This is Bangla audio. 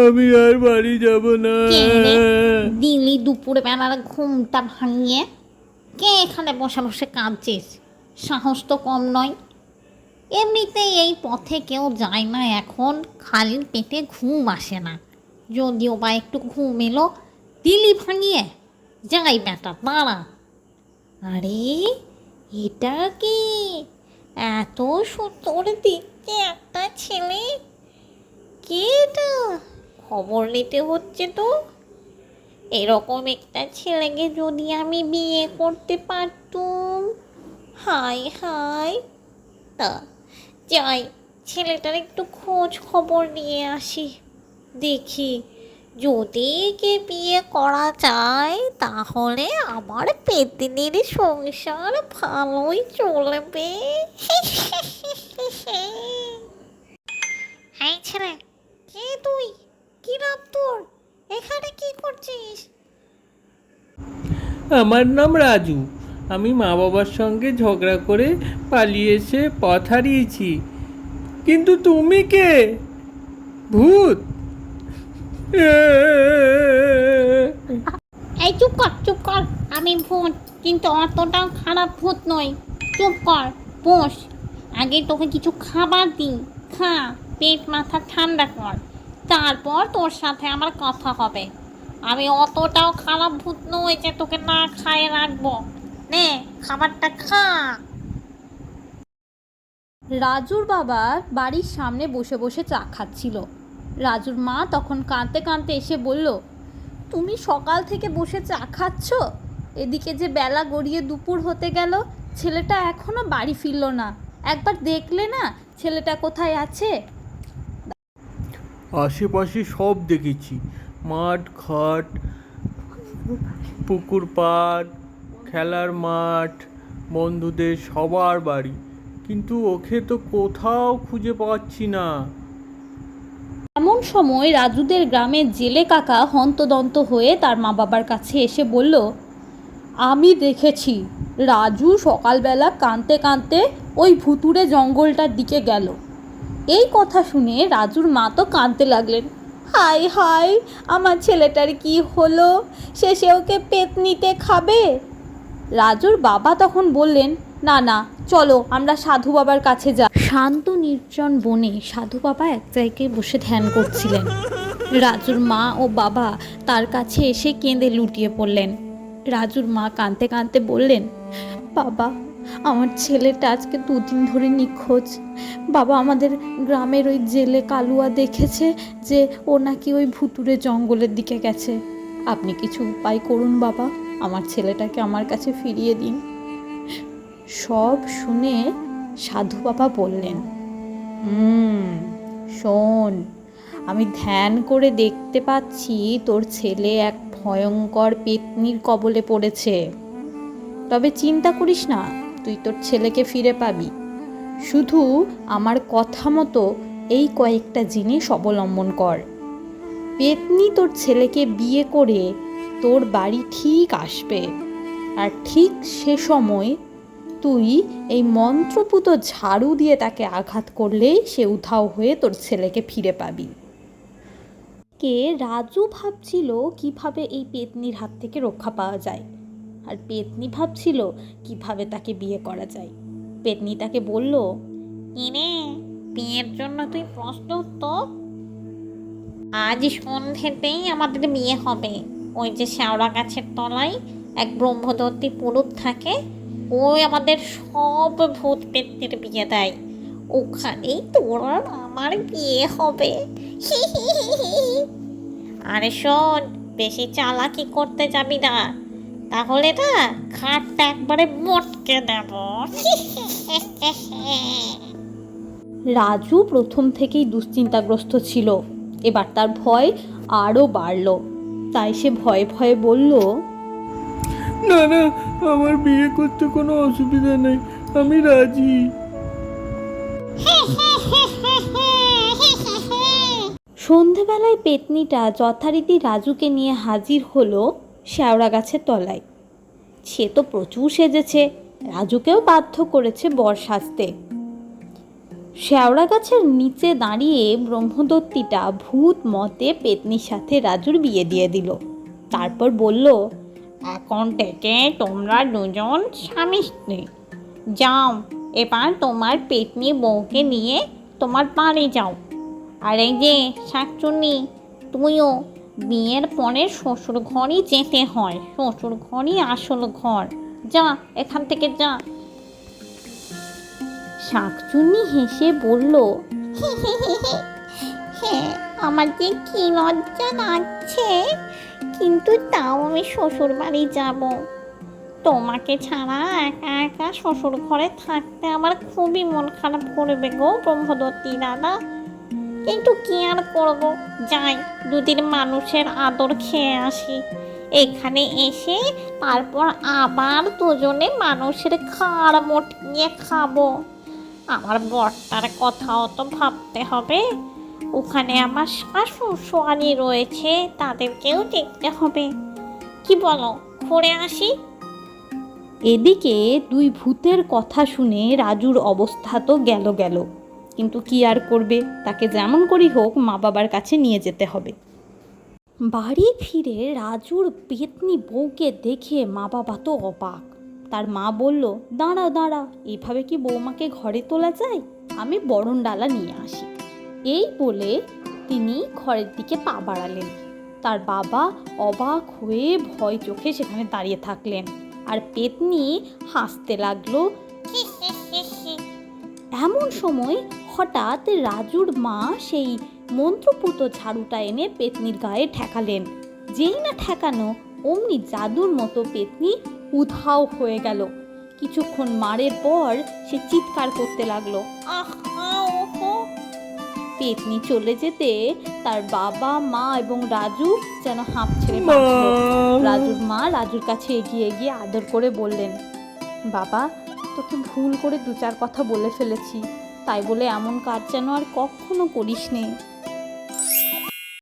আমি আর বাড়ি যাব না। কে রে দিলি দুপুরে বেলার ঘুমটা ভাঙিয়ে? কে এখানে বসে বসে কাঁদছিস? সাহস তো কম নয়। এমনিতেই এই পথে কেউ যায় না এখন, খালি পেটে ঘুম আসে না। যদিও বা একটু ঘুম এলো, দিলি ভাঙিয়ে। যাই বেটা দাঁড়া। আরে এটা কি? এত সুন্দর দেখতে একটা ছেলে। কে এটা? খবর নিতে হচ্ছে তো। এরকম একটা ছেলেকে যদি আমি বিয়ে করতে পারতুম। High high. তা যাই, ছেলেটার একটু খোঁজ খবর নিয়ে আসি। দেখি যদি কে বিয়ে করা যায় তাহলে আমার পেতনির সংসার ভালোই চলবে। এই ছেলে, কে তুই? কি নাম তোর? এখানে কি করছিস? আমার নাম রাজু। আমি মা বাবার সঙ্গে ঝগড়া করে পালিয়ে এসে পথ হারিয়েছি। কিন্তু তুমি কে? ভূত? এই চুপ কর চুপ কর। আমি ভূত, কিন্তু অতটাও খারাপ ভূত নই। চুপ কর, বস। আগে তোকে কিছু খাবার দিই, খা। পেট মাথা ঠান্ডা কর, তারপর তোর সাথে আমার কথা হবে। আমি অতটাও খারাপ ভূত নই যে তোকে না খাইয়ে রাখবো। নে, খাবারটা খা। রাজুর বাবা বাড়ির সামনে বসে বসে চা খাচ্ছিল। রাজুর মা তখন কাঁদতে কাঁদতে এসে বলল, তুমি সকাল থেকে বসে চা খাচ্ছ, এদিকে যে বেলা গড়িয়ে দুপুর হতে গেল, ছেলেটা এখনো বাড়ি ফিরল না। একবার দেখলে না ছেলেটা কোথায় আছে? আশেপাশে সব দেখেছি, মাঠ ঘাট, পুকুর পাড়, খেলার মাঠ, বন্ধুদের সবার বাড়ি, কিন্তু ওকে তো কোথাও খুঁজে পাচ্ছি না। এমন সময় রাজুদের গ্রামের জেলে কাকা হন্তদন্ত হয়ে তার মা বাবার কাছে এসে বলল, আমি দেখেছি রাজু সকালবেলা কাঁদতে কাঁদতে ওই ভুতুড়ে জঙ্গলটার দিকে গেল। এই কথা শুনে রাজুর মা তো কাঁদতে লাগলেন। হাই হাই, আমার ছেলেটার কি হলো? শেষে ওকে পেতনিতে খাবে। রাজুর বাবা তখন বললেন, না না, চলো আমরা সাধু বাবার কাছে যাই। শান্ত নির্জন বনে সাধু বাবা এক জায়গায় বসে ধ্যান করছিলেন। রাজুর মা ও বাবা তার কাছে এসে কেঁদে লুটিয়ে পড়লেন। রাজুর মা কাঁদতে কাঁদতে বললেন, বাবা, আমার ছেলেটা আজকে 2 দিন ধরে নিখোঁজ। বাবা, আমাদের গ্রামের ওই জেলে কালুয়া দেখেছে যে ও নাকি ওই ভুতুড়ে জঙ্গলের দিকে গেছে। আপনি কিছু উপায় করুন বাবা, আমার ছেলেটাকে আমার কাছে ফিরিয়ে দিন। সব শুনে সাধু বাবা বললেন, শোন, আমি ধ্যান করে দেখতে পাচ্ছি তোর ছেলে এক ভয়ঙ্কর পেতনির কবলে পড়েছে। তবে চিন্তা করিস না, তুই তোর ছেলেকে ফিরে পাবি। শুধু আমার কথা মতো এই কয়েকটা জিনিস অবলম্বন কর। পেতনি তোর ছেলেকে বিয়ে করে তোর বাড়ি ঠিক আসবে, আর ঠিক সে সময় তুই এই মন্ত্রপুত ঝাড়ু দিয়ে তাকে আঘাত করলেই সে উধাও হয়ে তোর ছেলেকে ফিরে পাবি। রাজু ভাবছিল কিভাবে এই পেতনির হাত থেকে রক্ষা পাওয়া যায়, আর পেতনি ভাবছিল কিভাবে তাকে বিয়ে করা যায়। পেতনি তাকে বলল, কিরে, বিয়ের জন্য তুই প্রস্তুত তো? আজ সন্ধ্যেতেই আমাদের বিয়ে হবে। ওই যে শেওড়া গাছের তলায় এক ব্রহ্মদত্তী পুরুত থাকে, ওই আমাদের সব ভূত পেত্নির বিয়ে দেয়। ওখানেই তোর আর আমার বিয়ে হবে। আরে শোন, বেশি চালাকি করতে যাবি না, তাহলে না খাটটা একবারে মটকে দেব। রাজু প্রথম থেকেই দুশ্চিন্তাগ্রস্ত ছিল, এবার তার ভয় আরও বাড়ল। তাই সে ভয়ে ভয়ে বলল, না না, আমার বিয়ে করতে কোনো অসুবিধা নেই, আমি রাজি। সন্ধেবেলায় পেতনিটা যথারীতি রাজুকে নিয়ে হাজির হলো শেওড়া গাছের তলায়। সে তো প্রচুর সেজেছে, রাজুকেও বাধ্য করেছে বর সাজতে। শেওড়া গাছের নিচে দাঁড়িয়ে ব্রহ্মদত্তিটা ভূত মতে পেতনির সাথে রাজুর বিয়ে দিয়ে দিল। তারপর বলল, এখন থেকে তোমরা দুজন স্বামী স্ত্রী। যাও, এবার তোমার পেতনি বউকে নিয়ে তোমার বাড়ি যাও। আর এই যে শাকচুন্নি, তুইও বিয়ের পরে শ্বশুর ঘরই যেতে হয়, শ্বশুর ঘরই আসল ঘর। যা, এখান থেকে যা। শাকচুন্নি হেসে বলল, হ্যাঁ, আমার যে কি লজ্জা লাগছে, কিন্তু তাও আমি শ্বশুর বাড়ি যাব। তোমাকে ছাড়া একা একা শ্বশুর ঘরে থাকতে আমার খুবই মন খারাপ করবে গো ব্রহ্মদত্তি দাদা। কিন্তু কি আর করবো, যাই দুদিন মানুষের আদর খেয়ে আসি। এখানে এসে তারপর আবার দুজনে মানুষের খাড় মটকিয়ে খাবো। আমার বরটার কথাও তো ভাবতে হবে। ওখানে আমার শাশুড় সোয়ানি রয়েছে, তাদেরকেও দেখতে হবে। কি বলো, ঘুরে আসি? এদিকে দুই ভূতের কথা শুনে রাজুর অবস্থা তো গেল গেল, কিন্তু কি আর করবে, তাকে যেমন করি হোক মা বাবার কাছে নিয়ে যেতে হবে। বাড়ি ফিরে রাজুর পেতনি বউকে দেখে মা বাবা তো অবাক। তার মা বলল, দাঁড়া দাঁড়া, এইভাবে কি বৌমাকে ঘরে তোলা যায়? আমি বরণ ডালা নিয়ে আসি। এই বলে তিনি ঘরের দিকে পা বাড়ালেন। তার বাবা অবাক হয়ে ভয় চোখে সেখানে দাঁড়িয়ে থাকলেন, আর পেতনি হাসতে লাগলো। এমন সময় হঠাৎ রাজুর মা সেই মন্ত্রপুত ঝাড়ুটা এনে পেতনির গায়ে ঠেকালেন। যেই না ঠেকানো অমনি জাদুর মতো পেতনি উধাও হয়ে গেল। কিছুক্ষণ মারের পর সে চিৎকার করতে লাগলো, আহ, ওহো। পেতনি চলে যেতে তার বাবা, মা এবং রাজু যেন হাঁপ ছেড়ে বাঁচল। রাজুর মা রাজুর কাছে এগিয়ে গিয়ে আদর করে বললেন, বাবা, তোকে ভুল করে দু চার কথা বলে ফেলেছি, তাই বলে এমন কাজ যেন আর কখনো করিস নে।